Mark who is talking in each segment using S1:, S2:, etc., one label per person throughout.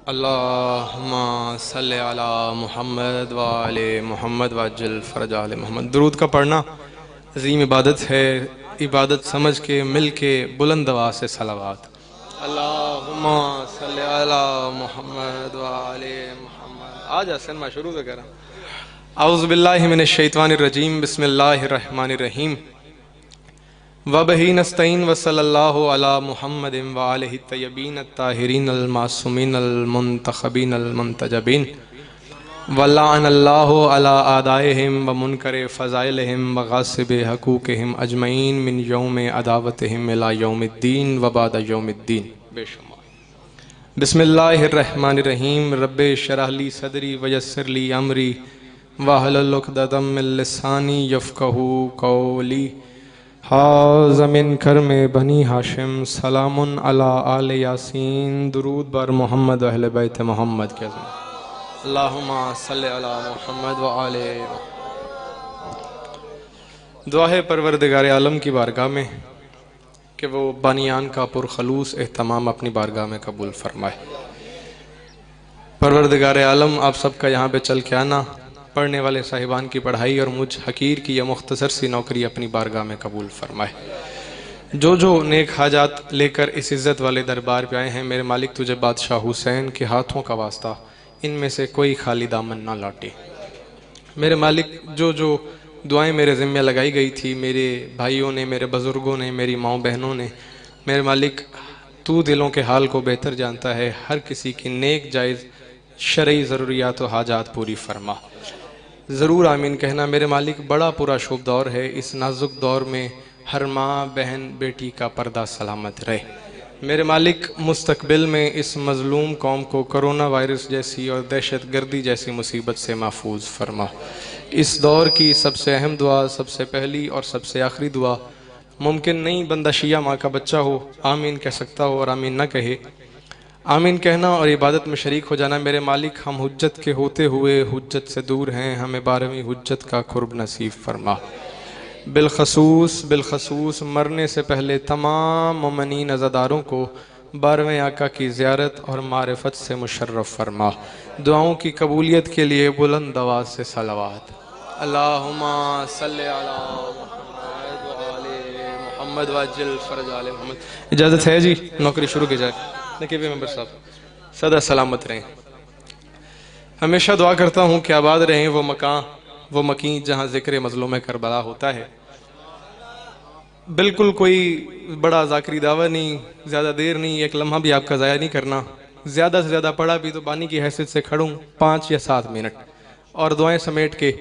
S1: अल्लाहुम्मा सल्ले अला मुहम्मद व आले मुहम्मद वअज्जिल फ़रज आले मुहम्मद। दुरूद का पढ़ना अज़ीम इबादत है। इबादत समझ के मिल के बुलंद आवाज़ से सलावात। अल्लाहुम्मा सल्ले अला मुहम्मद व आले मुहम्मद। आज हसन मैं शुरू से कर रहा हूँ। औज़ु बिल्लाहि मिनश शैतानिर रजीम, बिस्मिल्लाहिर रहमानिर रहीम। वबही नस्तईन वसल्लल्लाहु अला मुहम्मदिन व आलिहि तय्यबीन अत्ताहिरीन अल मासूमीन अल मुंतखबीन अल मुंतजबीन वल्लानल्लाहु अला आदाइहिम व मुनकर फ़ज़ाइलिहिम व गासिब हकूक़िहिम अजमईन मिन यौम अदावतिहिम इला यौमिद्दीन व बाद यौमिद्दीन। बेशुमार। बिस्मिल्लाहिर रहमानिर रहीम। रब्बे इश्रह ली सदरी व यस्सिर ली अमरी वहलुल उक़दतम मिन लिसानी यफ़क़हू क़ौली। ज़मीन कर में बनी हाशिम सलामुन अला आले यासीन। दुरूद बर मोहम्मद व अहले बैत मोहम्मद के अल्लाहुम्मा सल्ले अला मुहम्मद व आले। दुआ है परवरदिगार आलम की बारगाह में कि वो बानियान का पुरखलूस एहतमाम अपनी बारगाह में कबूल फरमाए। परवरदिगार आलम आप सबका यहाँ पे चल के आना, पढ़ने वाले साहिबान की पढ़ाई और मुझ हकीर की यह मुख्तसर सी नौकरी अपनी बारगाह में कबूल फरमाए। जो जो नेक हाजात लेकर इस इज़्ज़त वाले दरबार पे आए हैं, मेरे मालिक तुझे बादशाह हुसैन के हाथों का वास्ता इनमें से कोई खाली दामन ना लौटे। मेरे मालिक जो जो दुआएं मेरे ज़िम्मे लगाई गई थी, मेरे भाइयों ने, मेरे बुज़ुर्गों ने, मेरी माओ बहनों ने, मेरे मालिक तू दिलों के हाल को बेहतर जानता है। हर किसी की नेक जायज़ शरई ज़रूरियात व हाजात पूरी फरमा। ज़रूर आमीन कहना। मेरे मालिक बड़ा पूरा शुभ दौर है। इस नाजुक दौर में हर माँ बहन बेटी का पर्दा सलामत रहे। मेरे मालिक मुस्तकबिल में इस मज़लूम कौम को कोरोना वायरस जैसी और दहशत गर्दी जैसी मुसीबत से महफूज फरमा। इस दौर की सबसे अहम दुआ, सबसे पहली और सबसे आखिरी दुआ, मुमकिन नहीं बंदा शिया माँ का बच्चा हो आमीन कह सकता हो और आमीन न कहे। आमीन कहना और इबादत में शरीक हो जाना। मेरे मालिक हम हुज्जत के होते हुए हुज्जत से दूर हैं, हमें 12वीं हुज्जत का कुर्ब नसीब फरमा। बिलखसूस मरने से पहले तमाम मोमिनीन अज़ादारों को 12वें आका की ज़ियारत और मारिफत से मुशर्रफ फरमा। दुआओं की कबूलियत के लिए बुलंद आवाज़ से सलावात। अल्लाहुम्मा सल्ले अला मुहम्मद व आले मुहम्मद वअज्जिल फ़रज आले मुहम्मद। इजाज़त है जी, नौकरी शुरू की जाए। नकीब मेंबर साहब सदा सलामत रहें। हमेशा दुआ करता हूँ कि आबाद रहें वो मकान, वो मकीन जहाँ ज़िक्र मज़लूम करबला होता है। बिल्कुल कोई बड़ा ज़ाकरी दावा नहीं, ज़्यादा देर नहीं, एक लम्हा भी आपका ज़ाया नहीं करना। ज़्यादा से ज़्यादा पढ़ा भी तो बानी की हैसियत से खड़ूँ 5 या 7 मिनट और दुआएं समेट के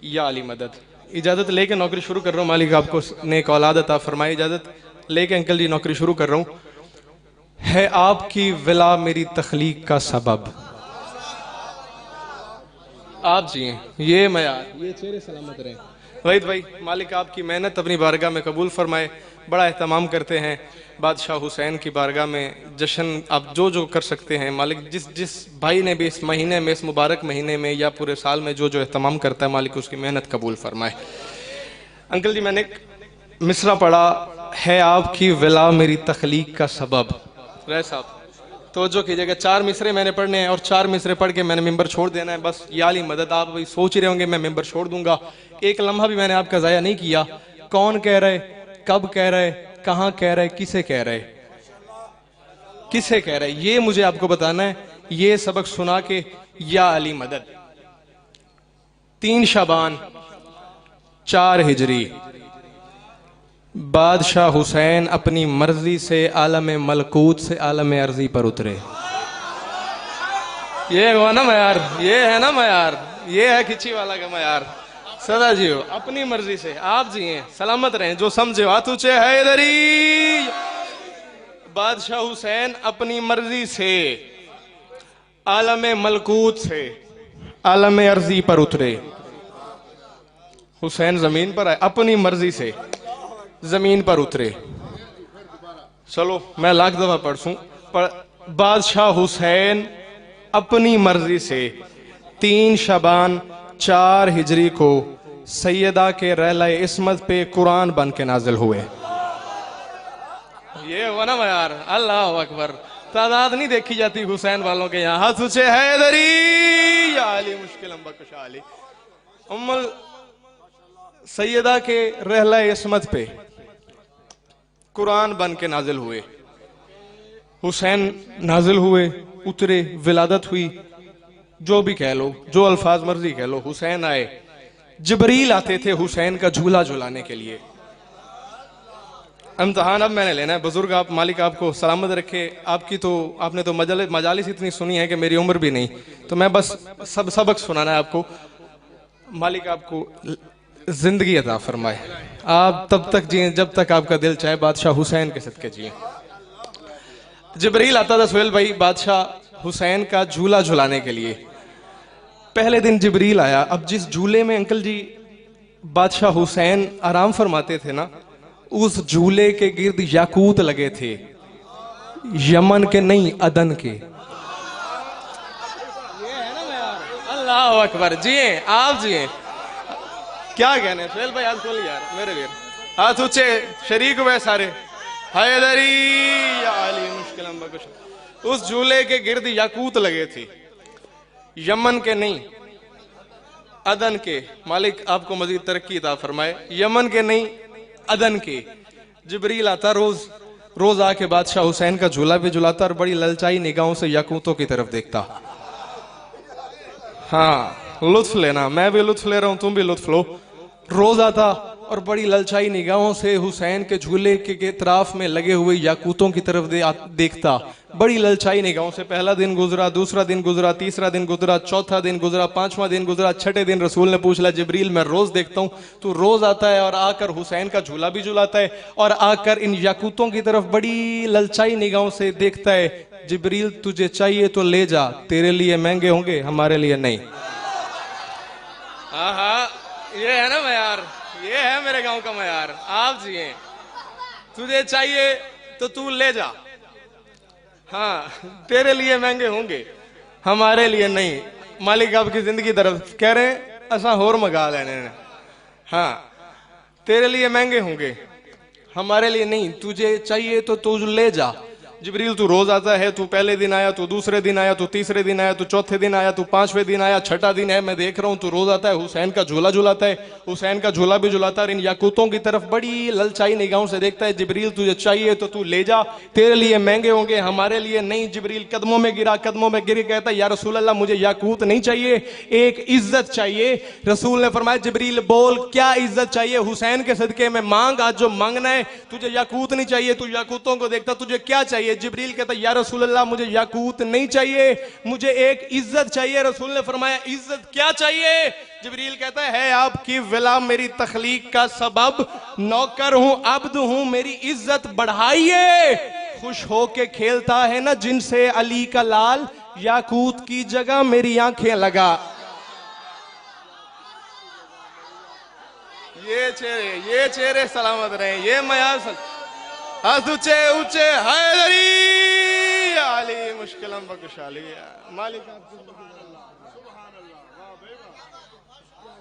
S1: या अली मदद। इजाज़त लेके नौकरी शुरू कर रहा हूँ। मालिक आपको नेक औलाद अता फरमाए। इजाज़त लेके अंकल जी नौकरी शुरू कर रहा हूँ। है आपकी विला मेरी तख्लीक का सबब। आप जिए ये मयार, ये चेहरे सलामत रहें। वहीद भाई, मालिक आपकी मेहनत अपनी बारगाह में कबूल फरमाए। बड़ा एहतमाम करते हैं बादशाह हुसैन की बारगाह में। जश्न आप जो जो कर सकते हैं, मालिक जिस जिस भाई ने भी इस महीने में, इस मुबारक महीने में या पूरे साल में जो जो एहतमाम करता है, मालिक उसकी मेहनत कबूल फरमाए। अंकल जी मैंने मिसरा पढ़ा, है आपकी विला मेरी तख्लीक का सबब। रह साहब तवज्जो कीजिएगा, 4 मिसरे मैंने पढ़ने हैं और 4 मिसरे पढ़ के मैंने मेंबर छोड़ देना है। बस या अली मदद। आप वही सोच रहे होंगे मैं मेंबर छोड़ दूंगा। एक लम्हा भी मैंने आपका ज़ाया नहीं किया। कौन कह रहे, कब कह रहे, कहाँ कह रहे, किसे कह रहे, किसे कह रहे, ये मुझे आपको बताना है। ये सबक सुना के या अली मदद। 3 शाबान 4 हिजरी बादशाह हुसैन अपनी मर्जी से आलम मलकूत से आलम अर्जी पर उतरे। ये हुआ ना मयार, ये है ना मयार, ये है खिची वाला का मयार। सदा जियो अपनी मर्जी से, आप जिए सलामत रहें। जो समझे हाथ ऊंचे है इधरी। बादशाह हुसैन अपनी मर्जी से आलम मलकूत से आलम अर्जी पर उतरे। हुसैन जमीन पर आए, अपनी मर्जी से जमीन पर उतरे। चलो मैं लाख दफा पढ़ूं, पर बादशाह हुसैन अपनी मर्जी से 3 शाबान 4 हिजरी को सैयदा के रहला इस्मत पे कुरान बन के नाजिल हुए। ये हुआ ना यार, अल्लाह अकबर। तादाद नहीं देखी जाती हुसैन वालों के यहाँ। हाथ ऊंचे हैदरी या अली मुश्किल बकुशा अली। उम्मुल सैयदा के रहला इस्मत पे कुरान बन के नाजिल हुए, हुसैन नाजिल हुए, उतरे, विलादत हुई, जो भी कह लो, जो अल्फाज मर्जी कह लो, हुसैन आए। जिब्रील आते थे हुसैन का झूला झुलाने के लिए। इम्तिहान अब मैंने लेना है। बुजुर्ग आप, मालिक आपको सलामत रखे। आपकी तो आपने तो मजालिस इतनी सुनी है कि मेरी उम्र भी नहीं, तो मैं बस सबक सुनाना है आपको। मालिक आपको जिंदगी अता फरमाए, आप तब तक जिए जब तक आपका दिल चाहे, बादशाह हुसैन के सदके जिए। जिब्रील आता था सुहेल भाई बादशाह हुसैन का झूला झुलाने के लिए। पहले दिन जिब्रील आया। अब जिस झूले में अंकल जी बादशाह हुसैन आराम फरमाते थे ना, उस झूले के गिर्द याकूत लगे थे, यमन के नहीं अदन के। ये है ना यार, अल्लाह अकबर। जिए आप, जिए। क्या कहने सुहेल भाई, हाथ खोलिए यार मेरे वीर, हाथ ऊंचे, शरीक हुए सारे। हैदरी या अली मुश्किल बकुशा। उस झूले के गिर्द याकूत लगे थे, यमन के नहीं अदन के। मालिक आपको मजीद तरक्की अता फरमाए। यमन के नहीं अदन के। जिब्रील आता रोज रोज आके बादशाह हुसैन का झूला भी झुलाता और बड़ी ललचाई निगाहों से याकूतों की तरफ देखता। हाँ, लुत्फ लेना, मैं भी लुत्फ ले रहा हूं, तुम भी लुत्फ लो। रोज आता और बड़ी ललचाई निगाहों से हुसैन के झूले के इतराफ में लगे हुए याकूतों की तरफ देखता, बड़ी ललचाई निगाहों से। पहला दिन गुजरा, दूसरा दिन गुजरा, तीसरा दिन गुजरा, चौथा दिन गुजरा, पांचवा दिन गुजरा, छठे दिन रसूल ने पूछ लिया, जिब्रील मैं रोज देखता हूं, तू रोज आता है और आकर हुसैन का झूला भी झुलाता है और आकर इन याकूतों की तरफ बड़ी ललचाई निगाहों से देखता है। जिब्रील तुझे चाहिए तो ले जा, तेरे लिए महंगे होंगे, हमारे लिए नहीं। हाँ, ये है ना मयार, ये है मेरे गांव का मयार। आप जिए, तुझे चाहिए तो तू ले जा, हाँ तेरे लिए महंगे होंगे, हमारे लिए नहीं। मालिक आपकी जिंदगी तरफ कह रहे हैं ऐसा होर मंगा लेने, हाँ तेरे लिए महंगे होंगे, हमारे लिए नहीं। तुझे चाहिए तो तू ले जा। जिब्रील तू रोज आता है, तू पहले दिन आया, तू दूसरे दिन आया, तू तीसरे दिन आया, तू चौथे दिन आया, तू पांचवें दिन आया, छठा दिन है, मैं देख रहा हूं तू रोज आता है, हुसैन का झूला झुलाता है, हुसैन का झूला भी झुलाता है और इन याकूतों की तरफ बड़ी ललचाई निगाहों से देखता है। जिब्रील तुझे चाहिए तो तू ले जा, तेरे लिए महंगे होंगे, हमारे लिए नहीं। जिब्रील कदमों में गिरा, कदमों में गिर कहता है या रसूल अल्लाह मुझे याकूत नहीं चाहिए, एक इज्जत चाहिए। रसूल ने फरमाया जिब्रील बोल क्या इज्जत चाहिए, हुसैन के सदके में मांग, आज जो मांगना है। तुझे याकूत नहीं चाहिए, तू याकूतों को देखता, तुझे क्या चाहिए? जिब्रील कहता या रसूल अल्लाह मुझे याकूत नहीं चाहिए, मुझे एक इज्जत चाहिए। रसूल ने फरमाया इज्जत क्या चाहिए? जिब्रील कहता है आपकी विला मेरी तखलीक का सबब, नौकर हूं, अब्द हूं, मेरी इज्जत बढ़ाइए। खुश होके खेलता है ना जिनसे अली का लाल, याकूत की जगह मेरी आंखें लगा। ये चेहरे सलामत रहे, ये मयार हाथ ऊंचे ऊंचे। हैदरी अली मुश्किल बकुशाली। मालिक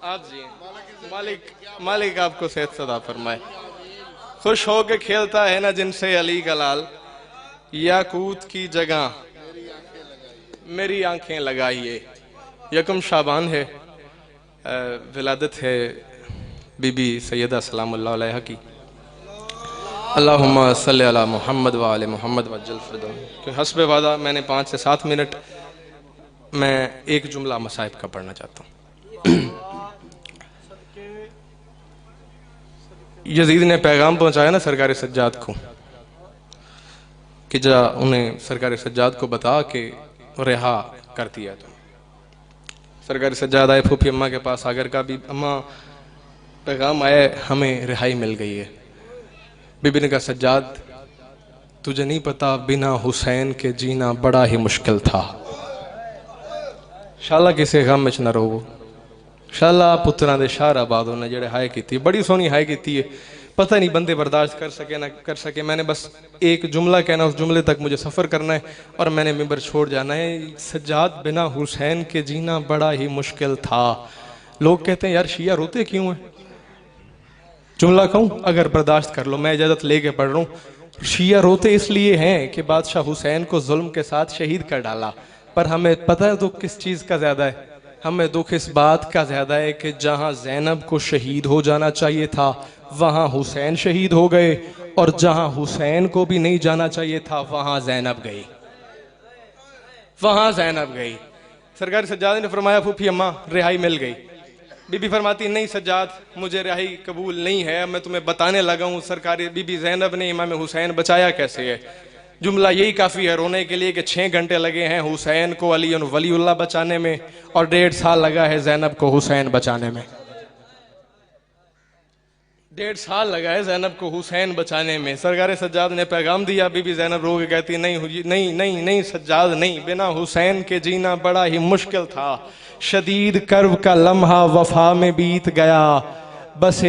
S1: आप जी, मालिक आपको सेहत सदा फरमाए। खुश होके खेलता है ना जिनसे अली का लाल, याकूत की जगह मेरी आंखें लगाइए। यकम शाबान है, विलादत है बीबी सैयदा सलामुल्लाह अलैहा की। अल्लाहुम्मा सल्ली अला मुहम्मद व आले मुहम्मद वज्जल फिरदौस। कि हस्बे वादा मैंने 5 से 7 मिनट मैं एक जुमला मसाइब का पढ़ना चाहता हूँ। यजीद ने पैगाम पहुंचाया ना सरकार सज्जाद को कि जा उन्हें सरकार सज्जाद को बता के रिहा कर दिया। तो सरकार सज्जाद आए फूफी अम्मा के पास आकर का भी अम्मा पैगाम आया, हमें रिहाई मिल गई है। बीबी ने कहा सज्जाद तुझे नहीं पता बिना हुसैन के जीना बड़ा ही मुश्किल था। शाला किसी गम में न रहो, शाला पुत्रा दे शार आबाद होने जेड़े हाय की, बड़ी सोहनी हाय की है। पता नहीं बंदे बर्दाश्त कर सके ना कर सके। मैंने बस एक जुमला कहना, उस जुमले तक मुझे सफ़र करना है और मैंने मिंबर छोड़ जाना है। सज्जाद बिना हुसैन के जीना बड़ा ही मुश्किल था। लोग कहते हैं यार शिया रोते क्यों हैं? जुमला कहूँ अगर बर्दाश्त कर लो, मैं इजाज़त लेके पढ़ रहा हूँ। शिया रोते इसलिए हैं कि बादशाह हुसैन को जुल्म के साथ शहीद कर डाला, पर हमें पता है दुख किस चीज़ का ज़्यादा है? हमें दुख इस बात का ज़्यादा है कि जहां ज़ैनब को शहीद हो जाना चाहिए था वहां हुसैन शहीद हो गए, और जहां हुसैन को भी नहीं जाना चाहिए था वहां ज़ैनब गई, वहां ज़ैनब गई। सरकार सज्जाद ने फरमाया फूफी अम्मा रिहाई मिल गई। बीबी फरमाती नहीं सज्जाद मुझे रिहाई कबूल नहीं है, मैं तुम्हें बताने लगा हूँ सरकारी बीबी ज़ैनब ने इमाम हुसैन बचाया कैसे है। जुमला यही काफ़ी है रोने के लिए कि 6 घंटे लगे हैं हुसैन को अली वलीउल्लाह बचाने में, और 1.5 साल लगा है ज़ैनब को हुसैन बचाने में। 1.5 साल लगा है ज़ैनब को हुसैन बचाने में। सरकार सज्जाद ने पैगाम दिया, बीबी ज़ैनब रो के कहती नहीं नहीं नहीं नहीं सज्जाद नहीं, बिना हुसैन के जीना बड़ा ही मुश्किल था। शदीद कर्ब का लम्हा वफा में बीत गया, बस